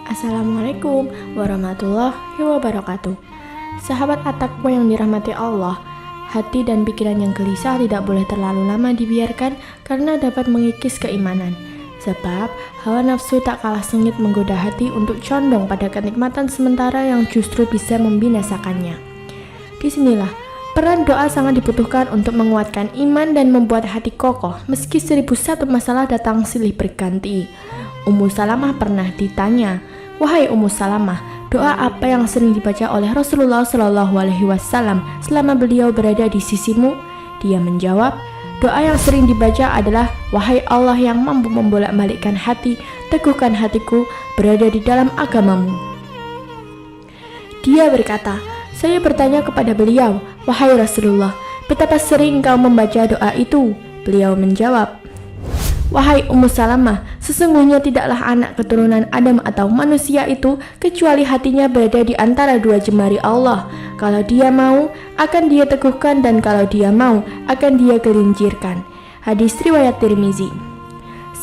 Assalamualaikum warahmatullahi wabarakatuh. Sahabat at-taqwa yang dirahmati Allah, hati dan pikiran yang gelisah tidak boleh terlalu lama dibiarkan karena dapat mengikis keimanan. Sebab hawa nafsu tak kalah sengit menggoda hati untuk condong pada kenikmatan sementara yang justru bisa membinasakannya. Disinilah peran doa sangat dibutuhkan untuk menguatkan iman dan membuat hati kokoh meski 1001 masalah datang silih berganti. Ummu Salamah pernah ditanya, "Wahai Ummu Salamah, doa apa yang sering dibaca oleh Rasulullah SAW selama beliau berada di sisimu?" Dia menjawab, "Doa yang sering dibaca adalah, wahai Allah yang mampu membolak-balikkan hati, teguhkan hatiku berada di dalam agamamu." Dia berkata, "Saya bertanya kepada beliau, wahai Rasulullah, betapa sering engkau membaca doa itu?" Beliau menjawab, "Wahai Ummu Salamah, sesungguhnya tidaklah anak keturunan Adam atau manusia itu kecuali hatinya berada di antara dua jemari Allah. Kalau dia mau, akan dia teguhkan, dan kalau dia mau, akan dia gelincirkan." Hadis riwayat Tirmizi.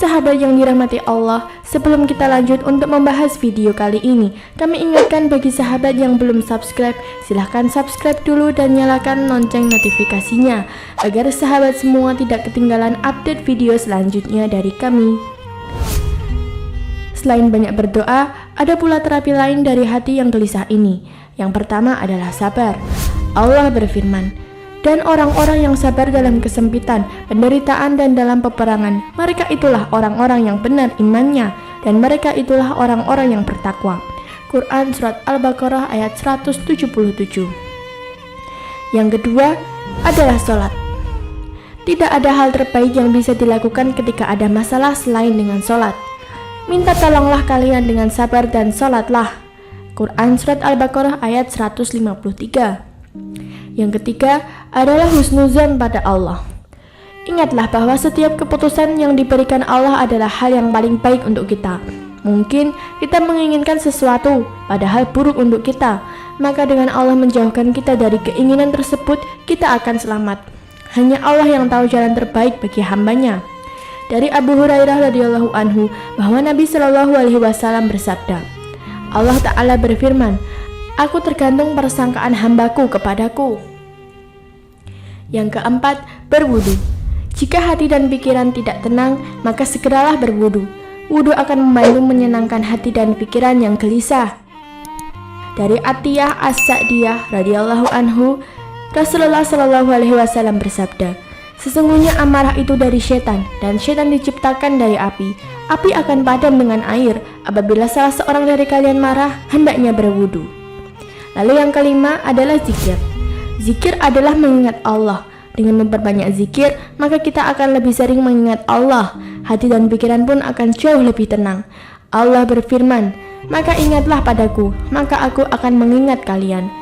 Sahabat yang dirahmati Allah, sebelum kita lanjut untuk membahas video kali ini, kami ingatkan bagi sahabat yang belum subscribe, silahkan subscribe dulu dan nyalakan lonceng notifikasinya, agar sahabat semua tidak ketinggalan update video selanjutnya dari kami. Selain banyak berdoa, ada pula terapi lain dari hati yang gelisah ini. Yang pertama adalah sabar. Allah berfirman, "Dan orang-orang yang sabar dalam kesempitan, penderitaan, dan dalam peperangan, mereka itulah orang-orang yang benar imannya, dan mereka itulah orang-orang yang bertakwa." Quran Surat Al-Baqarah ayat 177. Yang kedua adalah sholat. Tidak ada hal terbaik yang bisa dilakukan ketika ada masalah selain dengan sholat. Minta tolonglah kalian dengan sabar dan sholatlah. Quran Surat Al-Baqarah ayat 153. Yang ketiga adalah husnuzan pada Allah. Ingatlah bahwa setiap keputusan yang diberikan Allah adalah hal yang paling baik untuk kita. Mungkin kita menginginkan sesuatu, padahal buruk untuk kita. Maka dengan Allah menjauhkan kita dari keinginan tersebut, kita akan selamat. Hanya Allah yang tahu jalan terbaik bagi hambanya. Dari Abu Hurairah radhiyallahu anhu bahwa Nabi Shallallahu alaihi wasallam bersabda, Allah Ta'ala berfirman, "Aku tergantung persangkaan hambaku kepadaku." Yang keempat, berwudu. Jika hati dan pikiran tidak tenang, maka segeralah berwudu. Wudu akan membantu menyenangkan hati dan pikiran yang gelisah. Dari Atiyah As-Sa'diyah radhiyallahu anhu, Rasulullah Shallallahu alaihi wasallam bersabda, "Sesungguhnya amarah itu dari setan, dan setan diciptakan dari api. Api akan padam dengan air. Apabila salah seorang dari kalian marah, hendaknya berwudu." Lalu yang kelima adalah zikir. Zikir adalah mengingat Allah. Dengan memperbanyak zikir, maka kita akan lebih sering mengingat Allah. Hati dan pikiran pun akan jauh lebih tenang. Allah berfirman, "Maka ingatlah padaku, maka aku akan mengingat kalian."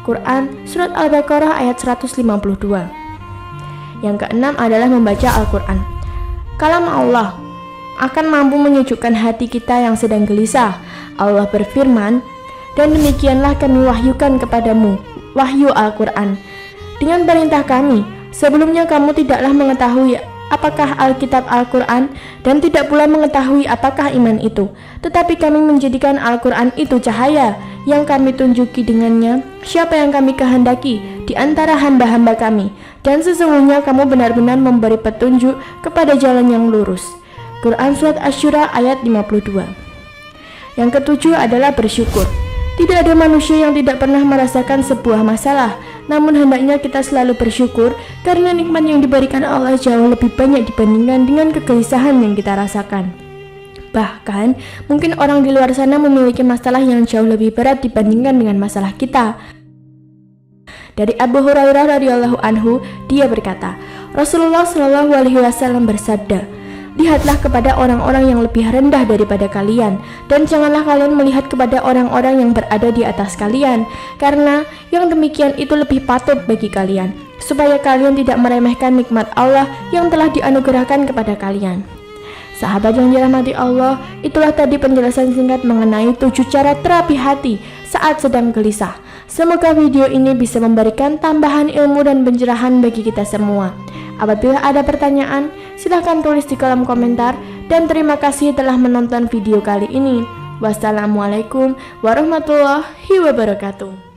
Quran Surat Al-Baqarah ayat 152. Yang keenam adalah membaca Al-Quran. Kalam Allah akan mampu menyejukkan hati kita yang sedang gelisah. Allah berfirman, "Dan demikianlah kami wahyukan kepadamu wahyu Al-Quran dengan perintah kami. Sebelumnya kamu tidaklah mengetahui apakah Alkitab Al-Quran, dan tidak pula mengetahui apakah iman itu. Tetapi kami menjadikan Al-Quran itu cahaya yang kami tunjuki dengannya siapa yang kami kehendaki di antara hamba-hamba kami. Dan sesungguhnya kamu benar-benar memberi petunjuk kepada jalan yang lurus." Quran Surat Asy-Syura ayat 52. Yang ketujuh adalah bersyukur. Tidak ada manusia yang tidak pernah merasakan sebuah masalah, namun hendaknya kita selalu bersyukur karena nikmat yang diberikan Allah jauh lebih banyak dibandingkan dengan kegelisahan yang kita rasakan. Bahkan, mungkin orang di luar sana memiliki masalah yang jauh lebih berat dibandingkan dengan masalah kita. Dari Abu Hurairah radhiyallahu anhu, dia berkata, Rasulullah Shallallahu alaihi wasallam bersabda, "Lihatlah kepada orang-orang yang lebih rendah daripada kalian, dan janganlah kalian melihat kepada orang-orang yang berada di atas kalian, karena yang demikian itu lebih patut bagi kalian, supaya kalian tidak meremehkan nikmat Allah yang telah dianugerahkan kepada kalian." Sahabat yang dirahmati Allah, itulah tadi penjelasan singkat mengenai 7 cara terapi hati saat sedang gelisah. Semoga video ini bisa memberikan tambahan ilmu dan pencerahan bagi kita semua. Apabila ada pertanyaan, silahkan tulis di kolom komentar, dan terima kasih telah menonton video kali ini. Wassalamualaikum warahmatullahi wabarakatuh.